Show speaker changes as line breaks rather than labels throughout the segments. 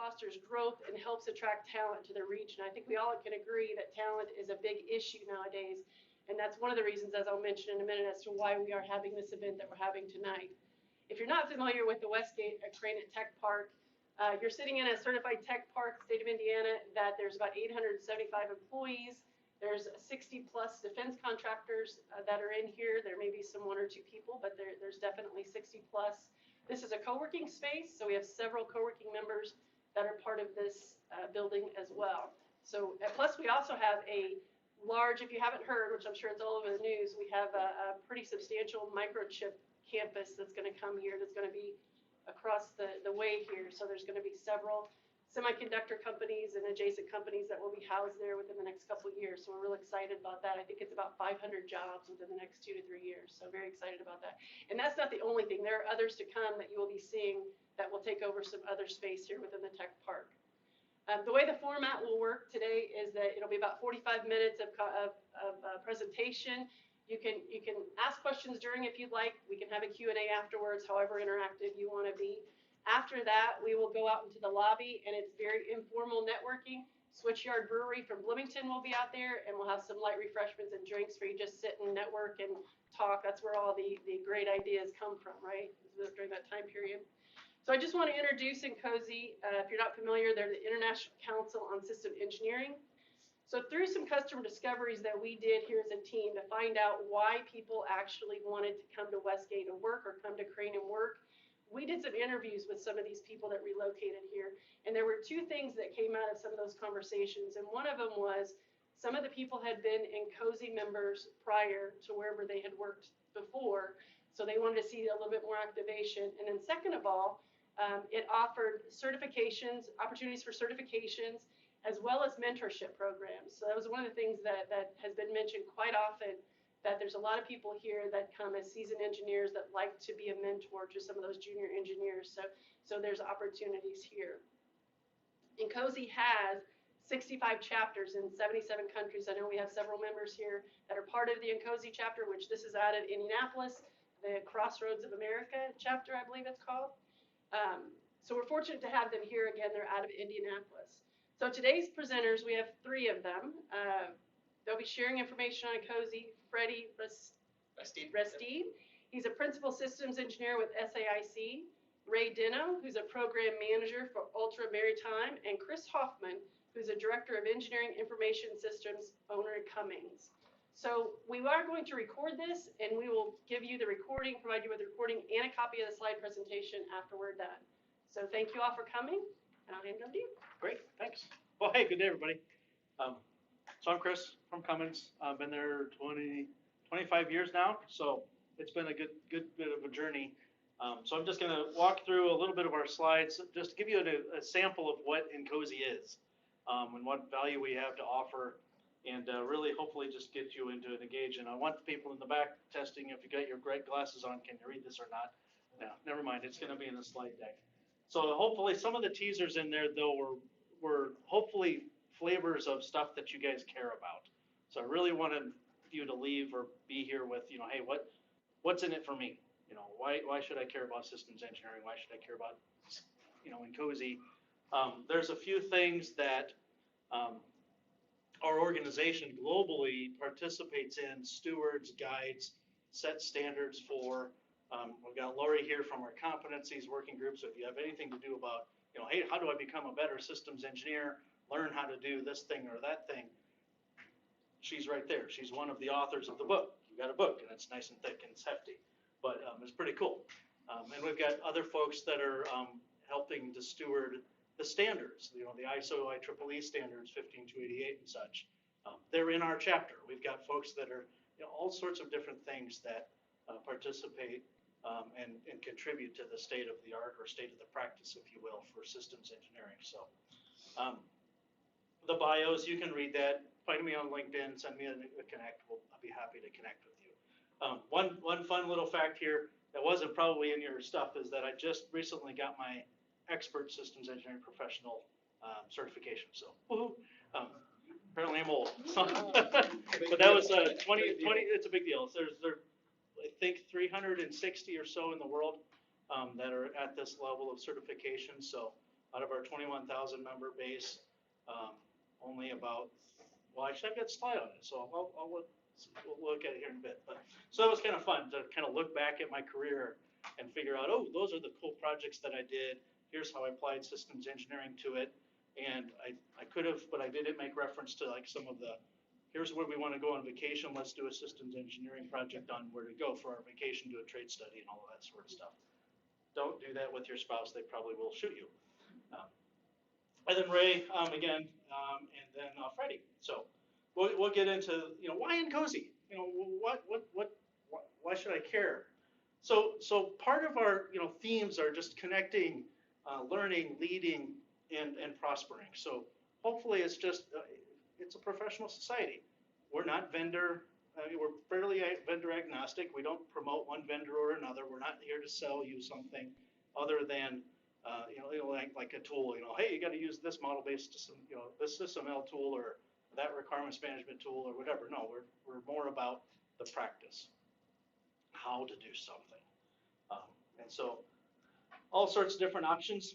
fosters growth and helps attract talent to the region. I think we all can agree that talent is a big issue nowadays, and that's one of the reasons, as I'll mention in a minute, as to why we are having this event that we're having tonight. If you're not familiar with the Westgate Crane Tech Park, you're sitting in a certified tech park, state of Indiana, that there's about 875 employees. There's 60 plus defense contractors that are in here. There may be some 1 or 2 people, but there's definitely 60 plus. This is a co-working space, so we have several co-working members that are part of this building as well. So plus we also have a large, if you haven't heard, which I'm sure it's all over the news, we have a pretty substantial microchip campus that's going to come here, that's going to be across the way here. So there's going to be several semiconductor companies and adjacent companies that will be housed there within the next couple of years. So we're real excited about that. I think it's about 500 jobs within the next 2 to 3 years. So very excited about that. And that's not the only thing. There are others to come that you will be seeing that will take over some other space here within the tech park. The way the format will work today is that it'll be about 45 minutes of presentation. You can ask questions during if you'd like. We can have a Q&A afterwards, however interactive you want to be. After that, we will go out into the lobby, and it's very informal networking. Switchyard Brewery from Bloomington will be out there, and we'll have some light refreshments and drinks for you just sit and network and talk. That's where all the great ideas come from, right, during that time period. So I just want to introduce INCOSE. If you're not familiar, they're the International Council on System Engineering. So through some customer discoveries that we did here as a team to find out why people actually wanted to come to Westgate and work or come to Crane and work, we did some interviews with some of these people that relocated here, and there were 2 things that came out of some of those conversations, and one of them was some of the people had been INCOSE members prior to wherever they had worked before, so they wanted to see a little bit more activation. And then second of all, it offered certifications, opportunities for certifications, as well as mentorship programs. So that was one of the things that has been mentioned quite often, that there's a lot of people here that come as seasoned engineers that like to be a mentor to some of those junior engineers. So there's opportunities here. INCOSE has 65 chapters in 77 countries. I know we have several members here that are part of the INCOSE chapter, which this is out of Indianapolis, the Crossroads of America chapter, I believe it's called. So we're fortunate to have them here again. They're out of Indianapolis. So today's presenters, we have 3 of them. They'll be sharing information on INCOSE. Freddie Restede. He's a principal systems engineer with SAIC. Ray Dino, who's a program manager for Ultra Maritime, and Chris Hoffman, who's a director of engineering information systems owner at Cummings. So we are going to record this, and we will give you the recording, provide you with the recording and a copy of the slide presentation after we're done. So thank you all for coming, and I'll hand it over to you.
Great, thanks. Well, hey, good day, everybody. So I'm Chris from Cummings. I've been there 25 years now, so it's been a good bit of a journey. So I'm just going to walk through a little bit of our slides, just to give you a sample of what INCOSE is and what value we have to offer, and really hopefully just get you into an engage. And I want the people in the back testing if you got your great glasses on, can you read this or not? No, never mind, it's going to be in the slide deck. So hopefully some of the teasers in there, though, were hopefully flavors of stuff that you guys care about. So I really wanted you to leave or be here with, you know, hey, what's in it for me? You know, why should I care about systems engineering? Why should I care about, you know, INCOSE? There's a few things that our organization globally participates in, stewards, guides, set standards for. We've got Lori here from our competencies working group, so if you have anything to do about, you know, hey, how do I become a better systems engineer, learn how to do this thing or that thing, she's right there. She's one of the authors of the book. You got a book, and it's nice and thick and it's hefty, but it's pretty cool. And we've got other folks that are helping to steward the standards, you know, the ISO IEEE standards 15288 and such. They're in our chapter. We've got folks that are, you know, all sorts of different things that participate and contribute to the state of the art or state of the practice, if you will, for systems engineering. So the bios, you can read that. Find me on LinkedIn, send me a connect. I'll be happy to connect with you. One fun little fact here that wasn't probably in your stuff is that I just recently got my expert systems engineering professional certification. So woohoo. Apparently I'm old. But that was 20, it's a big deal. So there's I think 360 or so in the world that are at this level of certification. So Out of our 21,000 member base, only about, well, actually I've got a slide on it, so we'll look at it here in a bit. But so it was kind of fun to kind of look back at my career and figure out, oh, those are the cool projects that I did. Here's how I applied systems engineering to it. And I could have, but I didn't make reference to like some of the, here's where we want to go on vacation. Let's do a systems engineering project on where to go for our vacation, do a trade study and all of that sort of stuff. Don't do that with your spouse. They probably will shoot you. And then Ray, again, and then Freddie. So we'll get into, why INCOSE? Why should I care? So part of our, themes are just connecting, learning, leading, and prospering. So hopefully it's just, it's a professional society. We're not vendor, we're fairly vendor agnostic. We don't promote one vendor or another. We're not here to sell you something other than, like a tool, hey, you got to use this model-based system, this SysML tool or that requirements management tool or whatever. No, we're more about the practice, how to do something. And so all sorts of different options,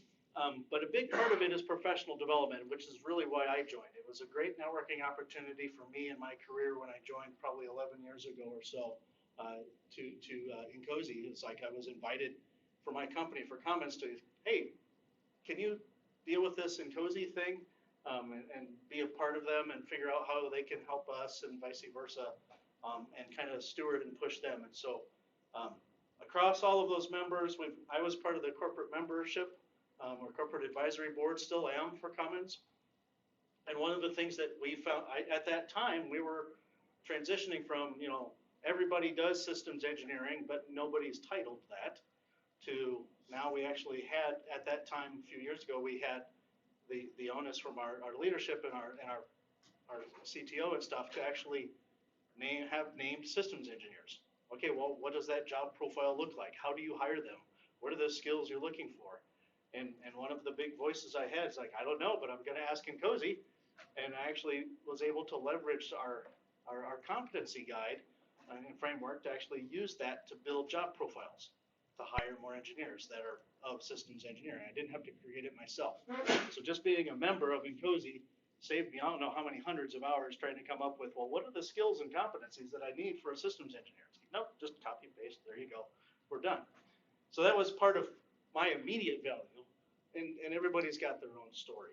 but a big part of it is professional development, which is really why I joined. It was a great networking opportunity for me in my career when I joined probably 11 years ago or so to INCOSE. It's like I was invited for my company for comments to, hey, can you deal with this INCOSE thing and be a part of them and figure out how they can help us and vice versa, and kind of steward and push them. And so across all of those members, I was part of the corporate membership or corporate advisory board, still am for Cummins. And one of the things that we found, at that time, we were transitioning from, everybody does systems engineering, but nobody's titled that, to now we actually had, at that time, a few years ago, we had the onus from our leadership and our CTO and stuff to actually have named systems engineers. Okay, well, what does that job profile look like? How do you hire them? What are the skills you're looking for? And one of the big voices I had is like, I don't know, but I'm going to ask INCOSE. And I actually was able to leverage our competency guide and framework to actually use that to build job profiles, to hire more engineers that are of systems engineering. I didn't have to create it myself. So just being a member of INCOSE saved me, I don't know how many hundreds of hours trying to come up with, well, what are the skills and competencies that I need for a systems engineer? It's like, nope, just copy paste, there you go, we're done. So that was part of my immediate value, and everybody's got their own story.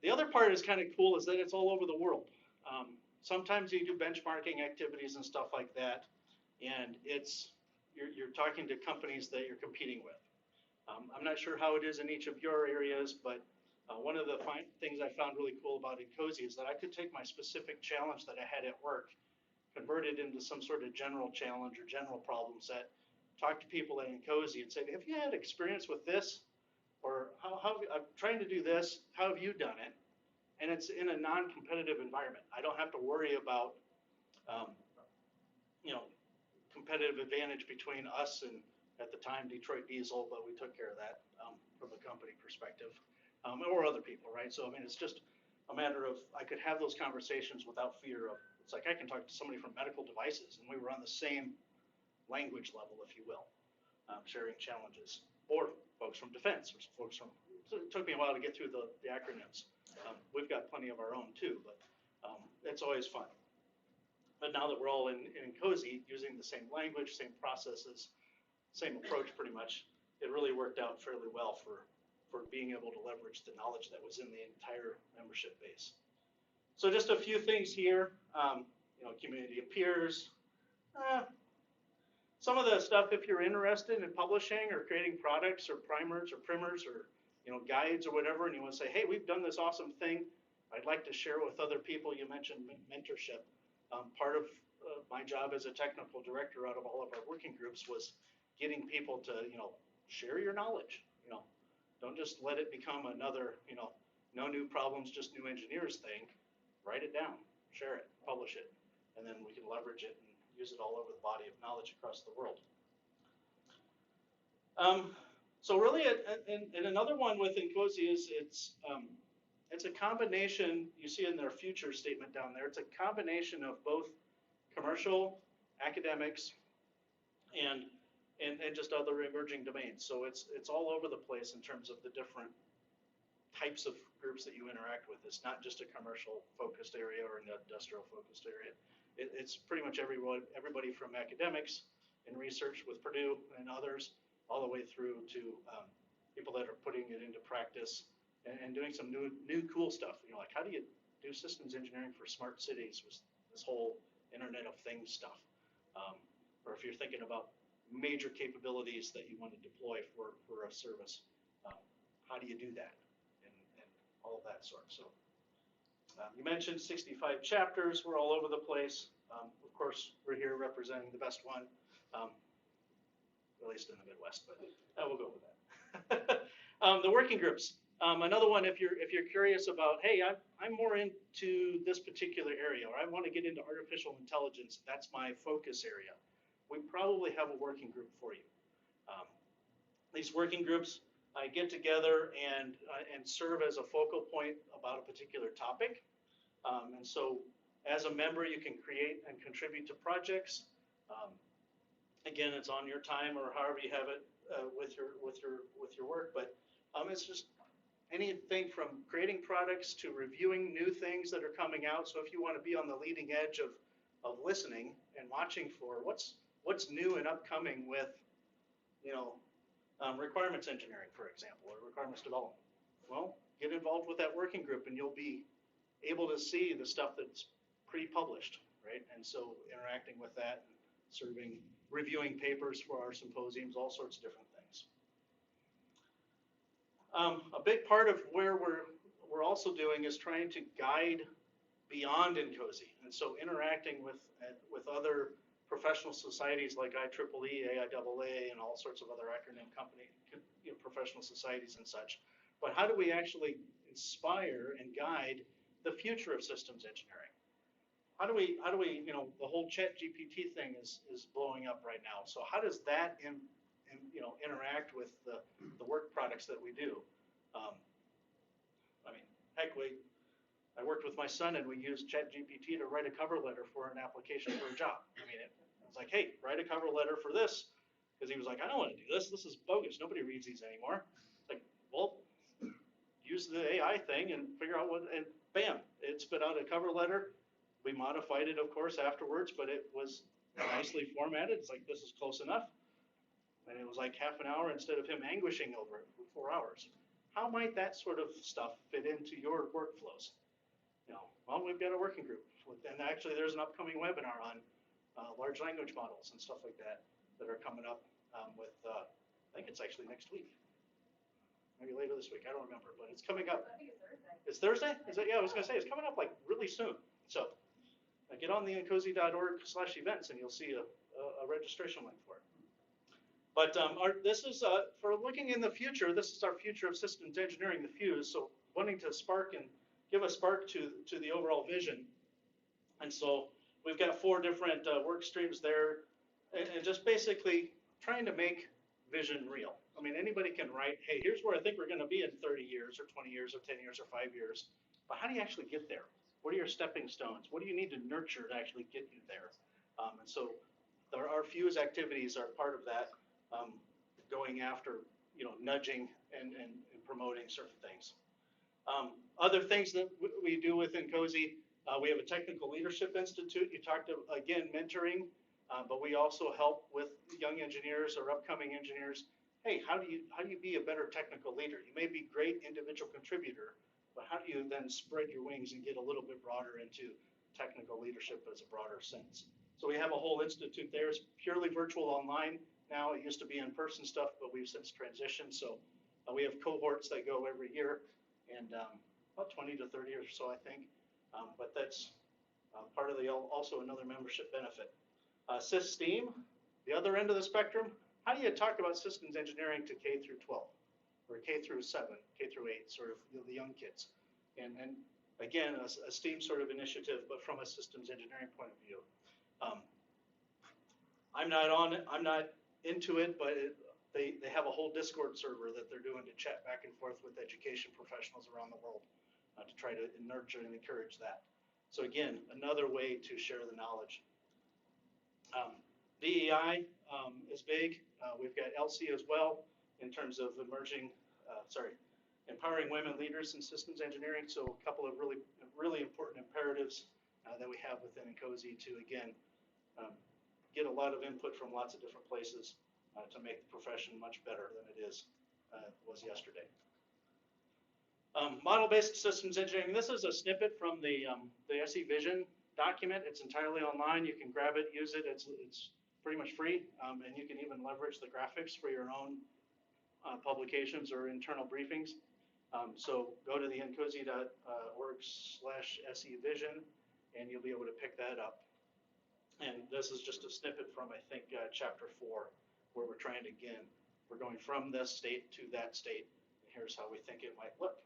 The other part is kind of cool is that it's all over the world. Sometimes you do benchmarking activities and stuff like that, and you're talking to companies that you're competing with. I'm not sure how it is in each of your areas, but one of the things I found really cool about INCOSE is that I could take my specific challenge that I had at work, convert it into some sort of general challenge or general problem set, talk to people at INCOSE and say, have you had experience with this? Or I'm trying to do this, how have you done it? And it's in a non-competitive environment. I don't have to worry about, competitive advantage between us and, at the time, Detroit Diesel, but we took care of that from a company perspective, or other people, right? So, I mean, it's just a matter of, I could have those conversations without fear of, it's like I can talk to somebody from medical devices and we were on the same language level, if you will, sharing challenges, or folks from defense, or folks from, so it took me a while to get through the acronyms. We've got plenty of our own too, but it's always fun. But now that we're all in INCOSE using the same language, same processes, same approach pretty much, it really worked out fairly well for being able to leverage the knowledge that was in the entire membership base. So just a few things here, community of peers. Some of the stuff, if you're interested in publishing or creating products or primers or guides or whatever, and you want to say, hey, we've done this awesome thing, I'd like to share with other people. You mentioned mentorship. Part of my job as a technical director out of all of our working groups was getting people to, share your knowledge. Don't just let it become another, no new problems, just new engineers thing. Write it down, share it, publish it, and then we can leverage it and use it all over the body of knowledge across the world. So really, and another one with INCOSE is it's a combination, you see in their future statement down there, it's a combination of both commercial, academics, and and just other emerging domains. So it's all over the place in terms of the different types of groups that you interact with. It's not just a commercial focused area or an industrial focused area. It's pretty much everybody from academics and research with Purdue and others, all the way through to people that are putting it into practice and doing some new cool stuff. You know, like how do you do systems engineering for smart cities with this whole Internet of Things stuff? Or if you're thinking about major capabilities that you want to deploy for a service, how do you do that? And all of that sort. So you mentioned 65 chapters. We're all over the place. Of course, we're here representing the best one, at least in the Midwest, but we'll go with that. The working groups. Another one, if you're curious about, hey, I'm more into this particular area, or I want to get into artificial intelligence, that's my focus area, we probably have a working group for you. These working groups get together and serve as a focal point about a particular topic. And so as a member, you can create and contribute to projects. Again, it's on your time or however you have it with your work, but it's just anything from creating products to reviewing new things that are coming out. So if you want to be on the leading edge of listening and watching for what's new and upcoming with, you know, requirements engineering, for example, or requirements development, well, get involved with that working group and you'll be able to see the stuff that's pre-published, right? And so interacting with that, reviewing papers for our symposiums, all sorts of different things. A big part of where we're also doing is trying to guide beyond INCOSE, and so interacting with other professional societies like IEEE, AIAA, and all sorts of other acronym company, you know, professional societies and such. But how do we actually inspire and guide the future of systems engineering? How do we, you know, the whole ChatGPT thing is blowing up right now. So how does that interact with the work products that we do? I mean, heck, I worked with my son and we used ChatGPT to write a cover letter for an application for a job. I mean, it was like, hey, write a cover letter for this, because he was like, I don't want to do this. This is bogus. Nobody reads these anymore. It's like, well, use the AI thing and figure out what, and bam, it spit out a cover letter. We modified it, of course, afterwards, but it was nicely formatted. It's like, this is close enough. And it was like half an hour instead of him anguishing over it for 4 hours. How might that sort of stuff fit into your workflows? You know, well, we've got a working group, and actually there's an upcoming webinar on large language models and stuff like that are coming up with, I think it's actually next week. Maybe later this week, I don't remember, but it's coming up.
I think it's Thursday.
It's Thursday? Is it? Yeah, I was gonna say, it's coming up like really soon. So get on the incose.org/events and you'll see a registration link for it. But this is, for looking in the future, this is our future of systems engineering, the fuse. So wanting to spark and give a spark to the overall vision. And so we've got 4 different work streams there, and just basically trying to make vision real. I mean, anybody can write, hey, here's where I think we're going to be in 30 years or 20 years or 10 years or 5 years. But how do you actually get there? What are your stepping stones? What do you need to nurture to actually get you there? And so our fuse activities are part of that, going after, you know, nudging and promoting certain things. Other things that we do with INCOSE, we have a Technical Leadership Institute. You talked to, again, mentoring, but we also help with young engineers or upcoming engineers. Hey, how do you be a better technical leader? You may be a great individual contributor, but how do you then spread your wings and get a little bit broader into technical leadership as a broader sense? So we have a whole institute there. It's purely virtual online now. It used to be in-person stuff, but we've since transitioned. So we have cohorts that go every year, and about 20 to 30 or so, I think. But that's part of also another membership benefit. SysTeam, the other end of the spectrum. How do you talk about systems engineering to K through 12? Or K through 7, K through 8, sort of, you know, the young kids. And again, a STEAM sort of initiative, but from a systems engineering point of view. I'm not on it, I'm not into it, but they have a whole Discord server that they're doing to chat back and forth with education professionals around the world to try to nurture and encourage that. So again, another way to share the knowledge. DEI, is big. We've got LC as well in terms of empowering women leaders in systems engineering. So a couple of really important imperatives that we have within INCOSE to, again, get a lot of input from lots of different places to make the profession much better than it was yesterday. Model-based systems engineering. This is a snippet from the SE Vision document. It's entirely online. You can grab it, use it. It's pretty much free, and you can even leverage the graphics for your own publications or internal briefings. So go to the incose.org/SEVision, and you'll be able to pick that up. And this is just a snippet from, I think, chapter 4, where we're trying to, again, we're going from this state to that state. And here's how we think it might look.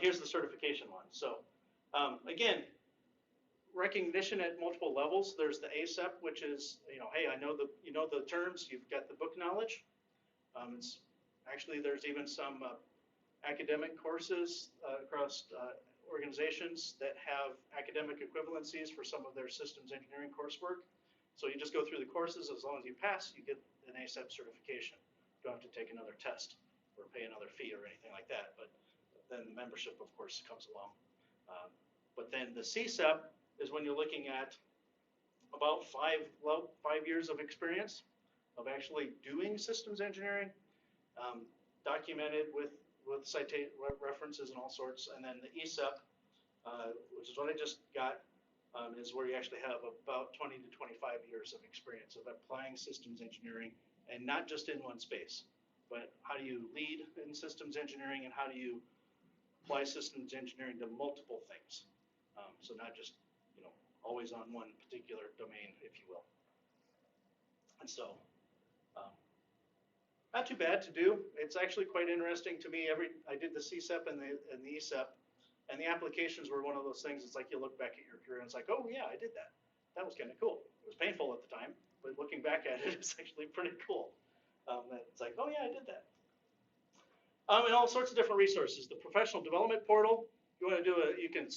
Here's the certification one. So again, recognition at multiple levels. There's the ASEP, which is, hey, I know the terms, you've got the book knowledge. There's even some academic courses across organizations that have academic equivalencies for some of their systems engineering coursework. So you just go through the courses. As long as you pass, you get an ASEP certification. You don't have to take another test or pay another fee or anything like that. But then the membership, of course, comes along. But then the CSEP is when you're looking at about 5 years of experience of actually doing systems engineering, documented with citation references and all sorts. And then the ESEP, which is what I just got, is where you actually have about 20 to 25 years of experience of applying systems engineering, and not just in one space, but how do you lead in systems engineering, and how do you apply systems engineering to multiple things. So not just, always on one particular domain, if you will. And so, not too bad to do. It's actually quite interesting to me. I did the CSEP and the ESEP, and the applications were one of those things. It's like you look back at your career and it's like, oh yeah, I did that. That was kind of cool. It was painful at the time, but looking back at it, it's actually pretty cool. It's like, oh yeah, I did that. And all sorts of different resources. The professional development portal. You want to you can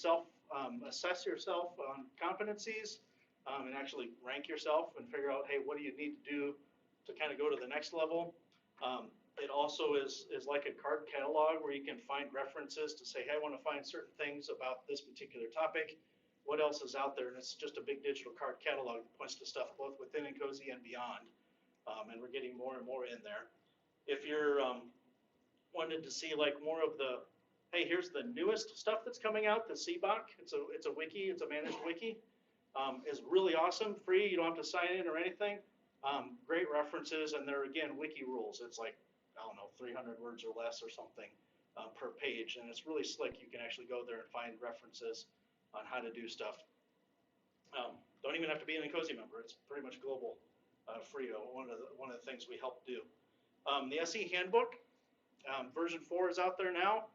assess yourself on competencies and actually rank yourself and figure out, hey, what do you need to do to kind of go to the next level. It also is like a card catalog where you can find references to say, hey, I want to find certain things about this particular topic. What else is out there? And it's just a big digital card catalog that points to stuff both within INCOSE and beyond. And we're getting more and more in there. If you're wanted to see like more of the, hey, here's the newest stuff that's coming out, the CBOC, it's a wiki, it's a managed wiki, is really awesome, free, you don't have to sign in or anything. Great references, and they're, again, wiki rules. It's like, I don't know, 300 words or less or something per page, and it's really slick. You can actually go there and find references on how to do stuff. Don't even have to be an INCOSE member. It's pretty much global, free. One of the things we help do. The SE handbook, version 4 is out there now.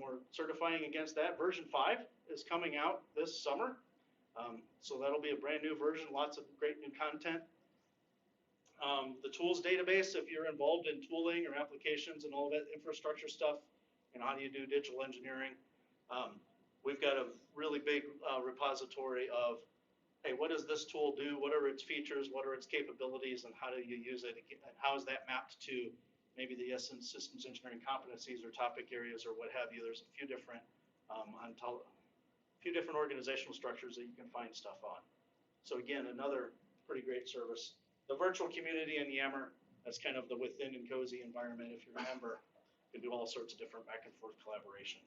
We're certifying against that. Version 5 is coming out this summer, so that'll be a brand new version. Lots of great new content. The tools database, if you're involved in tooling or applications and all that infrastructure stuff, how do you do digital engineering? We've got a really big repository of, hey, what does this tool do? What are its features? What are its capabilities? And how do you use it? And how is that mapped to maybe the systems engineering competencies or topic areas or what have you? There's a few different organizational structures that you can find stuff on. So again, another pretty great service. The virtual community in Yammer, that's kind of the within INCOSE environment. If you remember, you can do all sorts of different back and forth collaboration.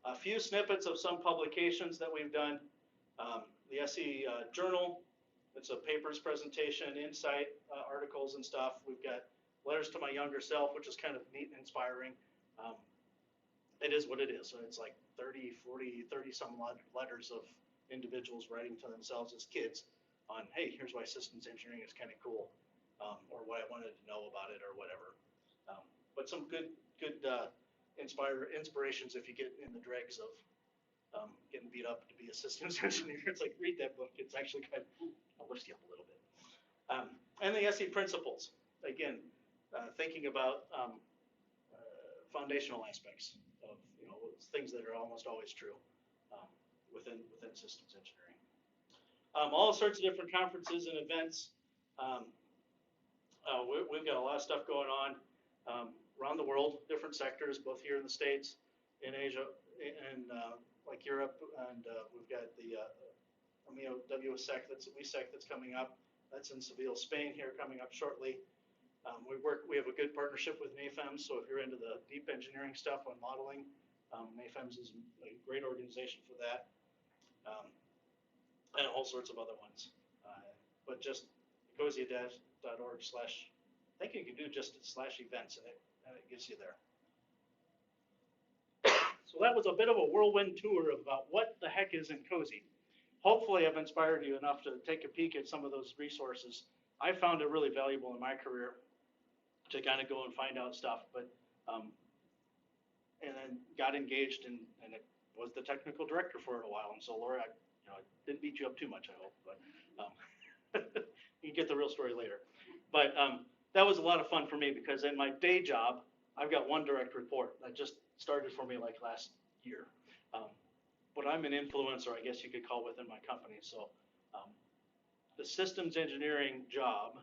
A few snippets of some publications that we've done. The SE Journal, it's a papers presentation, insight articles and stuff. We've got letters to my younger self, which is kind of neat and inspiring. It is what it is. So it's like 30 some letters of individuals writing to themselves as kids on, hey, here's why systems engineering is kind of cool, or what I wanted to know about it or whatever. But some good inspirations if you get in the dregs of getting beat up to be a systems engineer. It's like, read that book. It's actually kind of, I'll lift you up a little bit. And the SE principles. Again, thinking about foundational aspects of things that are almost always true within systems engineering. All sorts of different conferences and events. We've got a lot of stuff going on around the world, different sectors, both here in the States, in Asia, and like Europe, and we've got the WSEC, WSEC that's coming up. That's in Seville, Spain here coming up shortly. We have a good partnership with NAFEMS, so if you're into the deep engineering stuff on modeling, NAFEMS is a great organization for that, and all sorts of other ones. But just INCOSE.org/ I think you can do just /events, and it gets you there. So that was a bit of a whirlwind tour about what the heck is INCOSE. Hopefully I've inspired you enough to take a peek at some of those resources. I found it really valuable in my career to kind of go and find out stuff, but and then got engaged and it was the technical director for it a while. And so Laura, I didn't beat you up too much, I hope, but you can get the real story later. But that was a lot of fun for me because in my day job, I've got one direct report that just started for me like last year. But I'm an influencer, I guess you could call, within my company. So the systems engineering job,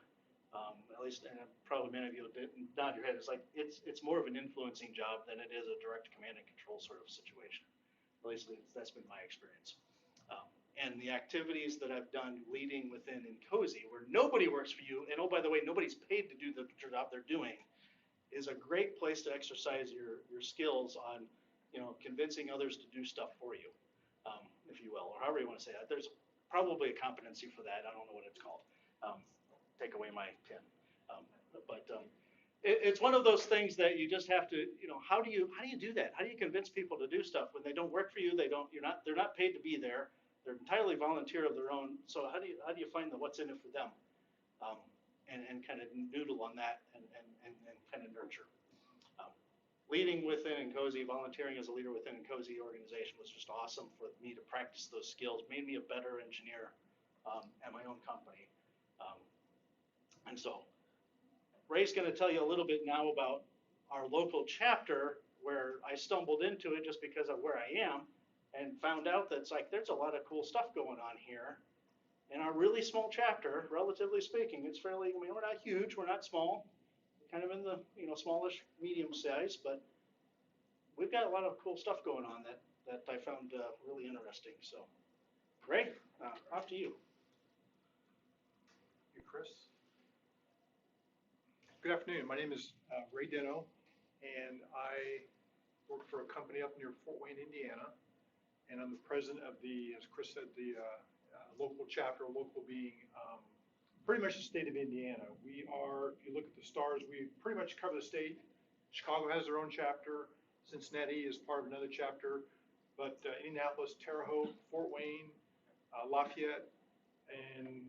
at least, and probably many of you will nod your head, it's more of an influencing job than it is a direct command and control sort of situation. At least that's been my experience. And the activities that I've done leading within INCOSE, where nobody works for you, and oh, by the way, nobody's paid to do the job they're doing, is a great place to exercise your skills on, convincing others to do stuff for you, if you will, or however you want to say that. There's probably a competency for that. I don't know what it's called. Take away my pen. It's one of those things that you just have to, how do you do that? How do you convince people to do stuff when they don't work for you? They're not paid to be there. They're entirely volunteer of their own. So how do you find the what's in it for them, and kind of noodle on that and kind of nurture. Leading within INCOSE, volunteering as a leader within INCOSE organization was just awesome for me to practice those skills. Made me a better engineer at my own company. And so Ray's going to tell you a little bit now about our local chapter, where I stumbled into it just because of where I am and found out that there's a lot of cool stuff going on here. In our really small chapter, relatively speaking, it's fairly, we're not huge, we're not small, we're kind of in the, smallish, medium size, but we've got a lot of cool stuff going on that I found really interesting. So, Ray, off to you.
Thank you, Chris. Good afternoon. My name is Ray Deno, and I work for a company up near Fort Wayne, Indiana, and I'm the president of the, as Chris said, the local chapter, local being pretty much the state of Indiana. We are, if you look at the stars, we pretty much cover the state. Chicago has their own chapter. Cincinnati is part of another chapter, but Indianapolis, Terre Haute, Fort Wayne, Lafayette, and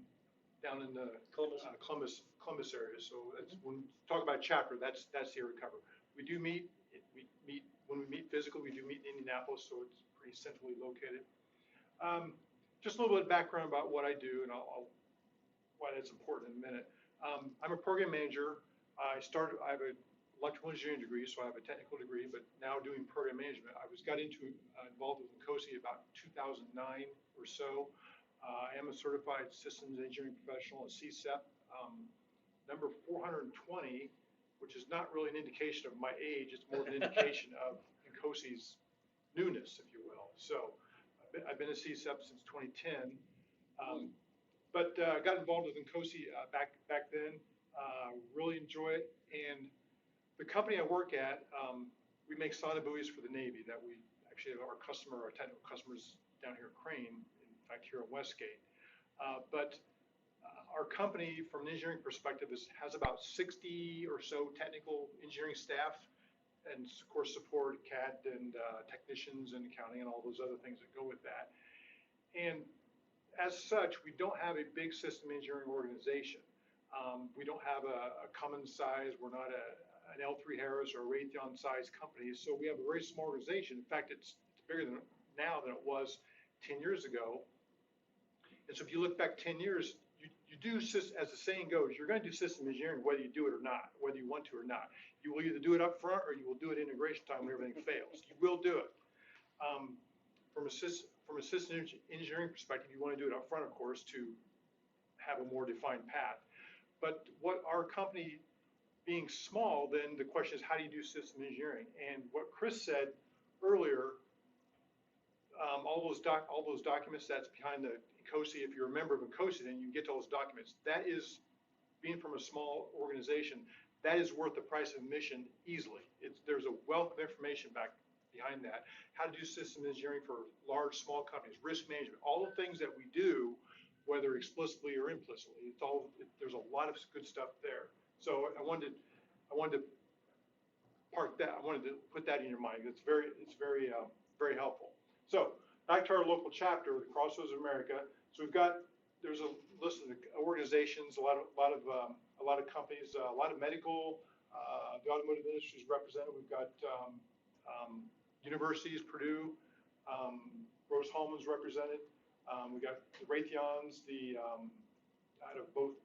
down in the Columbus area. So that's, when we talk about chapter, that's the area we cover. We do meet, when we meet physically, we do meet in Indianapolis, so it's pretty centrally located. Just a little bit of background about what I do, and why that's important in a minute. I'm a program manager. I have an electrical engineering degree, so I have a technical degree, but now doing program management. I got involved with INCOSE about 2009 or so. I am a certified systems engineering professional, a CSEP, number 420, which is not really an indication of my age. It's more of an indication of INCOSE's newness, if you will. So I've been a CSEP since 2010, but got involved with INCOSE back then. Really enjoy it. And the company I work at, we make sonar buoys for the Navy that we actually have our technical customers down here at Crane, in fact here at Westgate. But our company, from an engineering perspective, has about 60 or so technical engineering staff, and of course support CAD and technicians and accounting and all those other things that go with that. And as such, we don't have a big system engineering organization. We don't have a Cummins size. We're not an L3 Harris or a Raytheon size company. So we have a very small organization. In fact, it's bigger now than it was 10 years ago. And so if you look back 10 years, you do, as the saying goes, you're going to do system engineering whether you do it or not, whether you want to or not. You will either do it up front or you will do it integration time when everything fails. You will do it. from a systems engineering perspective, you want to do it up front, of course, to have a more defined path. But what our company being small, then the question is, how do you do system engineering? And what Chris said earlier, all those documents that's behind the INCOSE, if you're a member of INCOSE, then you get all those documents. That is, being from a small organization, that is worth the price of admission easily. There's a wealth of information back behind that. How to do system engineering for large, small companies, risk management, all the things that we do, whether explicitly or implicitly. There's a lot of good stuff there. So I wanted to park that. I wanted to put that in your mind. It's very helpful. So back to our local chapter, the Crossroads of America. So there's a list of organizations, a lot of companies, a lot of medical, the automotive industry is represented. We've got universities, Purdue, Rose-Hulman's represented. We got the Raytheons, out of both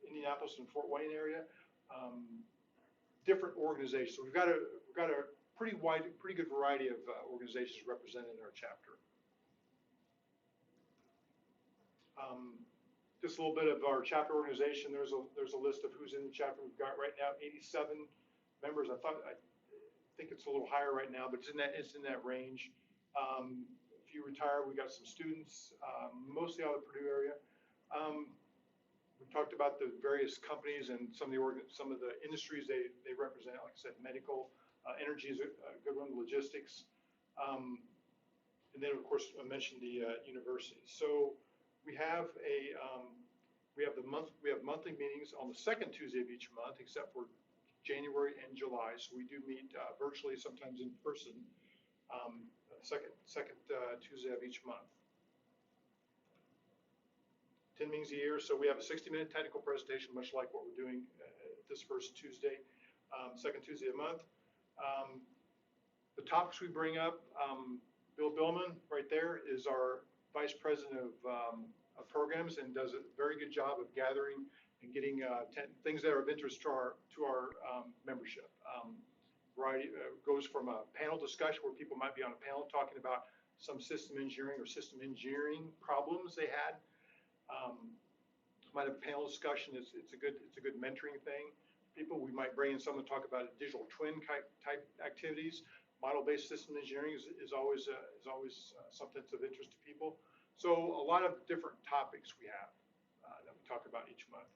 Indianapolis and Fort Wayne area. Different organizations. So we've got a pretty good variety of organizations represented in our chapter. Just a little bit of our chapter organization. There's a list of who's in the chapter. We've got right now 87 members. I think it's a little higher right now, but it's in that range. If you retire, we got some students, mostly out of the Purdue area. We talked about the various companies and some of the industries they represent. Like I said, medical, energy is a good one, logistics, and then of course I mentioned the universities. So we have monthly meetings on the second Tuesday of each month, except for January and July. So we do meet virtually, sometimes in person, second Tuesday of each month. 10 meetings a year, so we have a 60-minute technical presentation, much like what we're doing this first Tuesday, second Tuesday of the month. The topics we bring up, Bill Billman, right there, is our Vice President of Programs and does a very good job of gathering and getting things that are of interest to our membership. Variety goes from a panel discussion where people might be on a panel talking about some system engineering or system engineering problems they had. Might have a panel discussion. It's a good mentoring thing. People, we might bring in someone to talk about digital twin type activities. Model-based system engineering is always something that's of interest to people. So a lot of different topics we have that we talk about each month.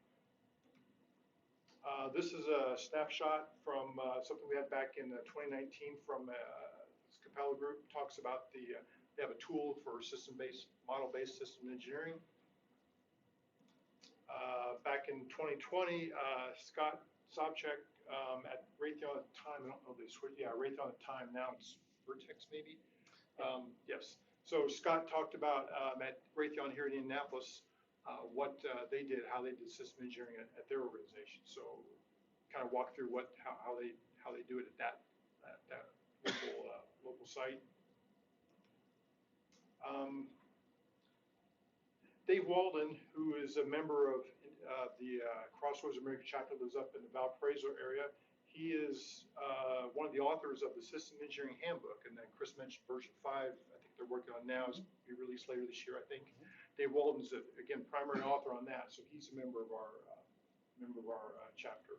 This is a snapshot from something we had back in 2019 from this Capella group. Talks about they have a tool for model-based system engineering. Back in 2020, Scott Sobchak at Raytheon at the time, I don't know if they switched, yeah, Raytheon at the time, now it's Vertex maybe? Yes. So Scott talked about at Raytheon here in Indianapolis what they did, how they did system engineering at their organization. So kind of walk through how they do it at that local site. Dave Walden, who is a member of the Crossroads of America chapter, lives up in the Valparaiso area. He is one of the authors of the System Engineering Handbook, and then Chris mentioned version 5. I think they're working on now. It's be released later this year, I think. Dave Walden's again primary author on that, so he's a member of our chapter.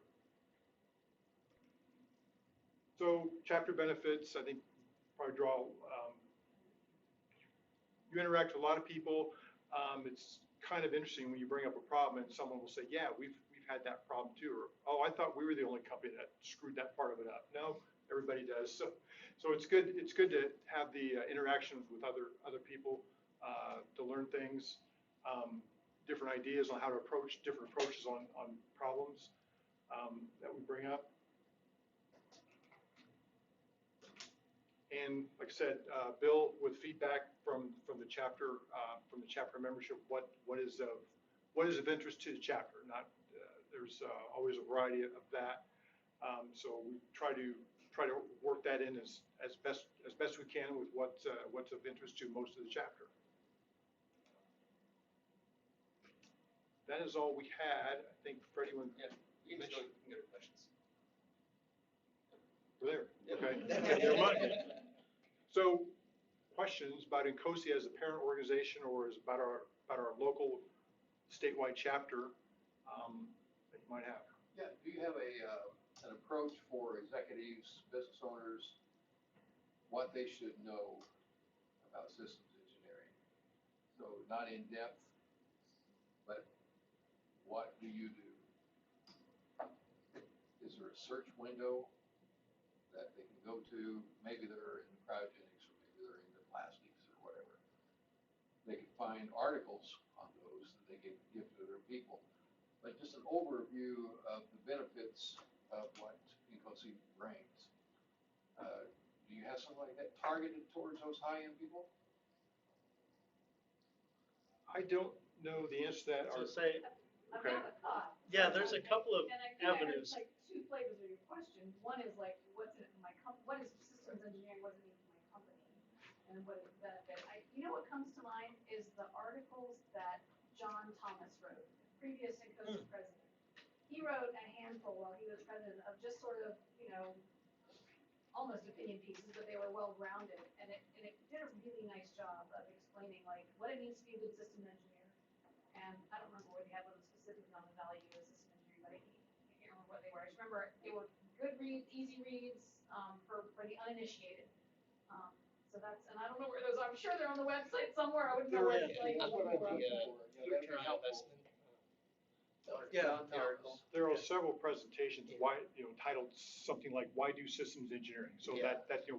So chapter benefits, I think probably draw. You interact with a lot of people. It's kind of interesting when you bring up a problem and someone will say, yeah, we've had that problem too, or, oh, I thought we were the only company that screwed that part of it up. No, everybody does. So it's good to have the interaction with other people to learn things, different ideas on how to approach different approaches on problems that we bring up. And like I said, Bill, with feedback from the chapter membership, what is of interest to the chapter. There's always a variety of that. So we try to work that in as best we can with what's of interest to most of the chapter. That is all we had. I think Freddie went.
Yeah, you can go get your questions.
There. Okay. Never mind. So questions about INCOSE as a parent organization or as about our local statewide chapter that you might have.
Yeah, do you have an approach for executives, business owners, what they should know about systems engineering? So not in depth, but what do you do? Is there a search window that they can go to? Maybe they're in cryogenics, or maybe they're into plastics or whatever. They can find articles on those that they can give to their people. But just an overview of the benefits of what INCOSE brings. Do you have something like that targeted towards those high-end people?
I don't know the answer to that.
So
Or,
say,
I've
okay.
got a thought.
yeah, there's a couple of
And I think I heard
avenues.
like two flavors of your question. One is like, what's in it for my what is systems engineering, what does it mean for my company? And what is the benefit? You know what comes to mind is the articles that John Thomas wrote, previous INCOSE president. He wrote a handful while he was president of just sort of, almost opinion pieces, but they were well-rounded. And it did a really nice job of explaining like what it means to be a good system engineer. And I don't remember where they had one specifically on the value of system engineering, but I can't remember what they were. I just remember they were good reads, easy reads, for the uninitiated. So that's, and I don't know where those are. I'm sure they're on the website somewhere. I wouldn't know where it's like.
That's what I'd be looking for.
Return on investment.
Yeah,
The article.
There are several presentations titled something like "Why do systems engineering?" So
Yeah.
that
Yeah.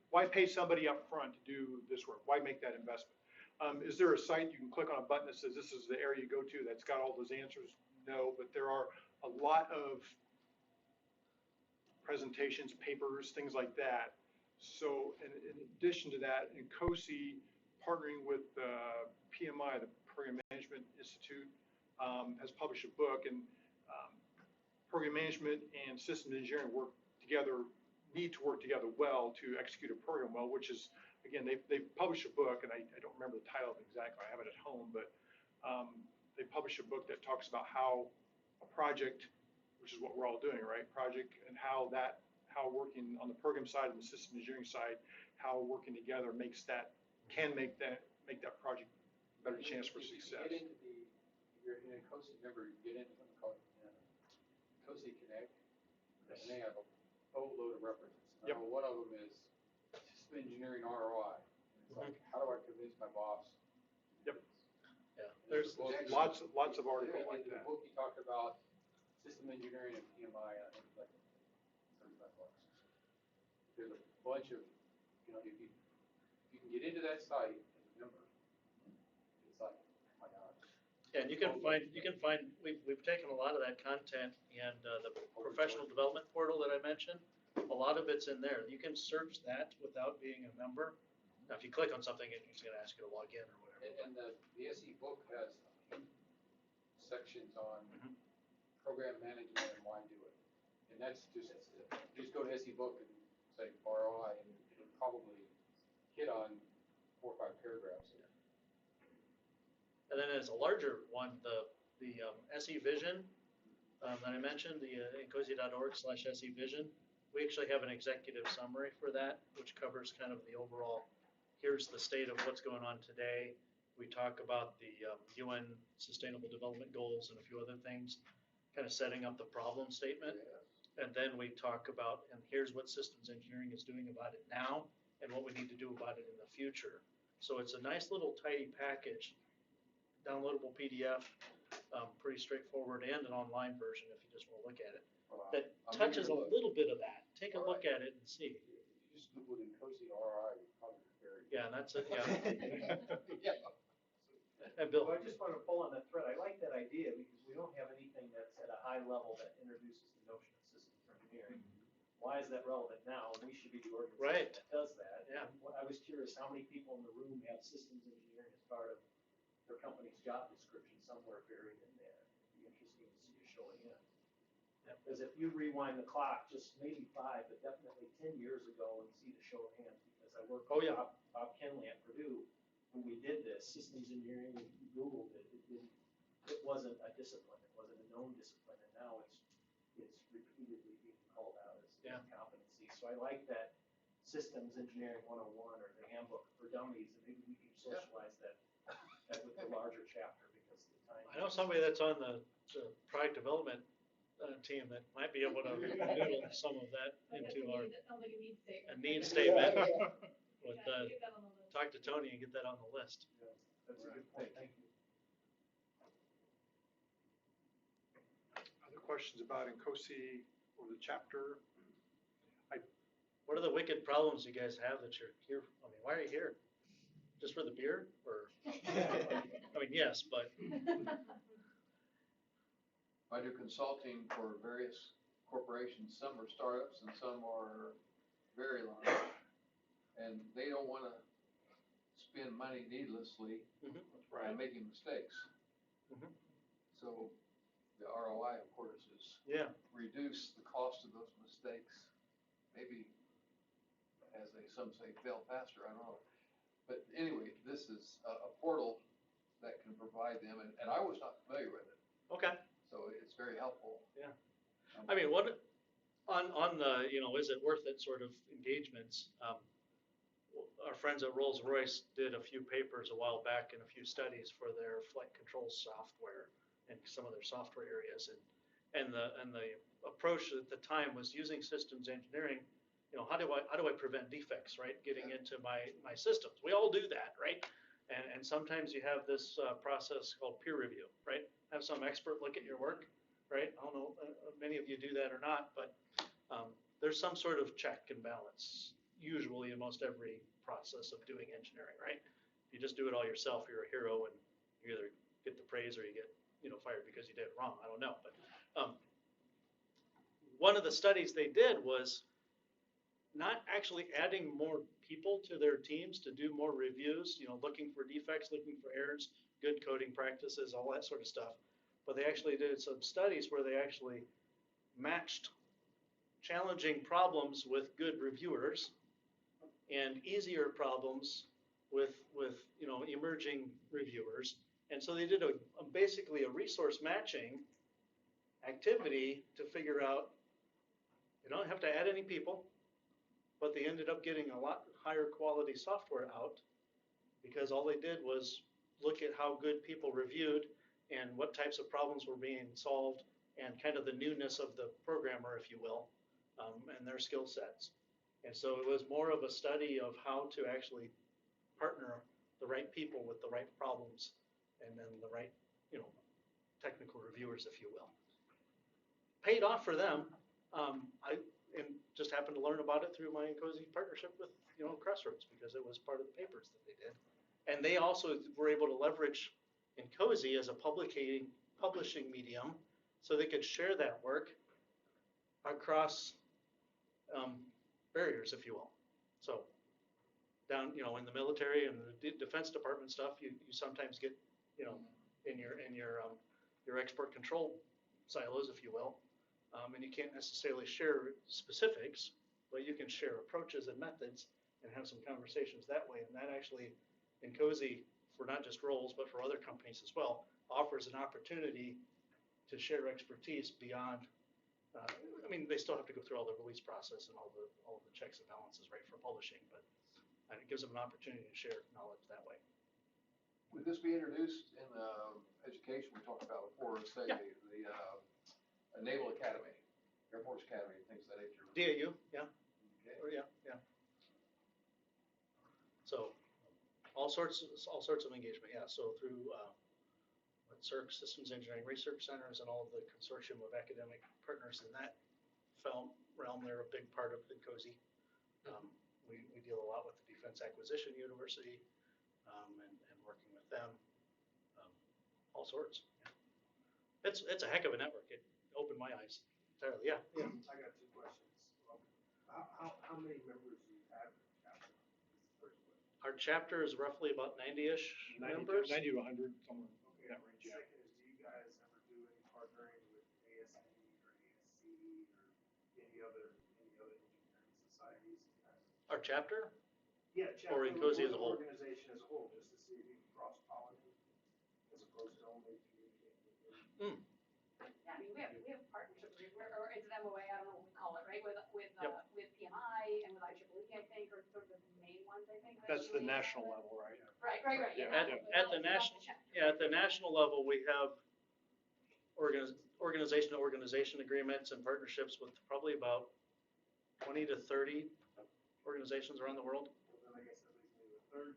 why pay somebody up front to do this work? Why make that investment? Is there a site you can click on a button that says this is the area you go to that's got all those answers? No, but there are a lot of presentations, papers, things like that. So in addition to that, INCOSE partnering with PMI, the Program Management Institute, has published a book, and program management and systems engineering need to work together well to execute a program well, which is, again, they've published a book, and I don't remember the title of it exactly, I have it at home, but they published a book that talks about how a project, which is what we're all doing, right? Project, and how working on the program side and the system engineering side, how working together can make that project a better chance for success.
If you're in a INCOSE member, you get into something called INCOSE Connect, and they have a boatload of references.
Yep.
One of them is system engineering ROI. And it's like, how do I convince my boss? to
Yep.
do this?
Yeah,
And
there's
Lots of articles like
In the
that.
book, you talk about system engineering and PMI, I think it's like $35. There's a bunch of, if you can get into that site as a member, it's like, oh my God.
Yeah, and you can find, we've taken a lot of that content and the professional development portal that I mentioned, a lot of it's in there. You can search that without being a member. Now, if you click on something, it's gonna ask you to log in or whatever.
And the SE book has a few sections on
Mhm.
program management and why do it. And that's just go to SE book and say ROI, and it'll probably hit on 4 or 5 paragraphs.
And then as a larger one, the SE Vision that I mentioned, the INCOSE.org/SE Vision, we actually have an executive summary for that, which covers kind of the overall, here's the state of what's going on today. We talk about the UN Sustainable Development Goals and a few other things, kind of setting up the problem statement. And then we talk about, and here's what systems engineering is doing about it now, and what we need to do about it in the future. So it's a nice little tidy package, downloadable PDF, pretty straightforward, and an online version if you just want to look at it. That
I'm
touches a
eager to look.
little bit of that. Take a
All
look
right.
at it and see.
If you just Google INCOSE ROI, you're probably very.
Yeah, and that's it, yeah.
Yeah.
And Bill,
Well, I just want to pull on that thread. I like that idea because we don't have anything that's at a high level that introduces the notion of systems engineering. Why is that relevant now? We should be the organization
Right.
that does that.
Yeah.
And I was curious how many people in the room have systems engineering as part of their company's job description somewhere buried in there. It'd be interesting to see you showing in. Because if you rewind the clock, just maybe 5, but definitely 10 years ago, and see the show of hands, because I worked
Oh,
with
yeah.
Bob Kenley at Purdue, when we did this, systems engineering, when you Googled it, it wasn't a discipline, it wasn't a known discipline, and now it's repeatedly being called out as
Yeah.
a competency. So I like that Systems Engineering 101 or the Handbook for Dummies, and maybe we can socialize that with the larger chapter because of the time.
I know somebody that's on the product development team that might be able to noodle some of that into our
That sounds like a need statement.
a need statement. With
Yeah, get that on the list.
talk to Tony and get that on the list.
Yeah, that's a good point, thank you.
Other questions about INCOSE or the chapter?
What are the wicked problems you guys have that you're here? I mean, why are you here? Just for the beer, or? I mean, yes, but
I do consulting for various corporations. Some are startups and some are very large. And they don't want to spend money needlessly by making mistakes.
Mhm.
So the ROI, of course, is
yeah,
reduce the cost of those mistakes. Maybe, as some say, fail faster, I don't know. But anyway, this is a portal that can provide them, and I was not familiar with it,
okay.
so it's very helpful.
Yeah. I mean, what on the is it worth it sort of engagements? Our friends at Rolls-Royce did a few papers a while back and a few studies for their flight control software and some of their software areas, and the approach at the time was using systems engineering. How do I prevent defects, right? Getting into my systems. We all do that, right? And sometimes you have this process called peer review, right? Have some expert look at your work, right? I don't know, many of you do that or not, but there's some sort of check and balance, usually in most every process of doing engineering, right? If you just do it all yourself, you're a hero, and you either get the praise or you get fired because you did it wrong. I don't know, but one of the studies they did was not actually adding more people to their teams to do more reviews, looking for defects, looking for errors, good coding practices, all that sort of stuff. But they actually did some studies where they actually matched challenging problems with good reviewers and easier problems with emerging reviewers. And so they did basically a resource matching activity to figure out, you don't have to add any people, but they ended up getting a lot higher quality software out because all they did was look at how good people reviewed and what types of problems were being solved and kind of the newness of the programmer, if you will, and their skill sets. And so it was more of a study of how to actually partner the right people with the right problems and then the right, technical reviewers, if you will. Paid off for them. I just happened to learn about it through my INCOSE partnership with Crossroads because it was part of the papers that they did, and they also were able to leverage INCOSE as a publishing medium, so they could share that work across barriers, if you will. So down in the military and the Defense Department stuff, you sometimes get in your export control silos, if you will. And you can't necessarily share specifics, but you can share approaches and methods and have some conversations that way. And that actually, INCOSE, for not just roles, but for other companies as well, offers an opportunity to share expertise beyond, they still have to go through all the release process and all the checks and balances, right, for publishing, but it gives them an opportunity to share knowledge that way.
Would this be introduced in education we talked about before, say
Yeah.
the Naval Academy, Air Force Academy, things of that nature?
DAU, yeah.
Okay.
Or, yeah. So all sorts of engagement, yeah. So through CERC, Systems Engineering Research Centers, and all of the consortium of academic partners in that realm, they're a big part of INCOSE. We deal a lot with the Defense Acquisition University and working with them, all sorts. Yeah. It's a heck of a network. It opened my eyes entirely. Yeah.
I got two questions. How many members do you have in the chapter? First question.
Our chapter is roughly about 90-ish
90
members.
90 to 100, somewhere
Okay.
in that range, yeah.
Second is, do you guys ever do any partnering with ASE or ASC or any other engineering societies?
Our chapter?
Yeah,
Or INCOSE as a whole?
Organization as a whole, just to see if you can cross-pollinate as opposed to only communicating with them.
Yeah, we have partnership agreement, or it's an MOA, I don't know what we call it, right, with
Yep.
PMI and with IEEE I think, are sort of the main ones, I think.
That's the
usually
national
have it.
level, right?
Right.
Yeah.
At the national, yeah, at the national level, we have organization to organization agreements and partnerships with probably about 20 to 30 organizations around the world.
Well, then I guess that leaves me with a third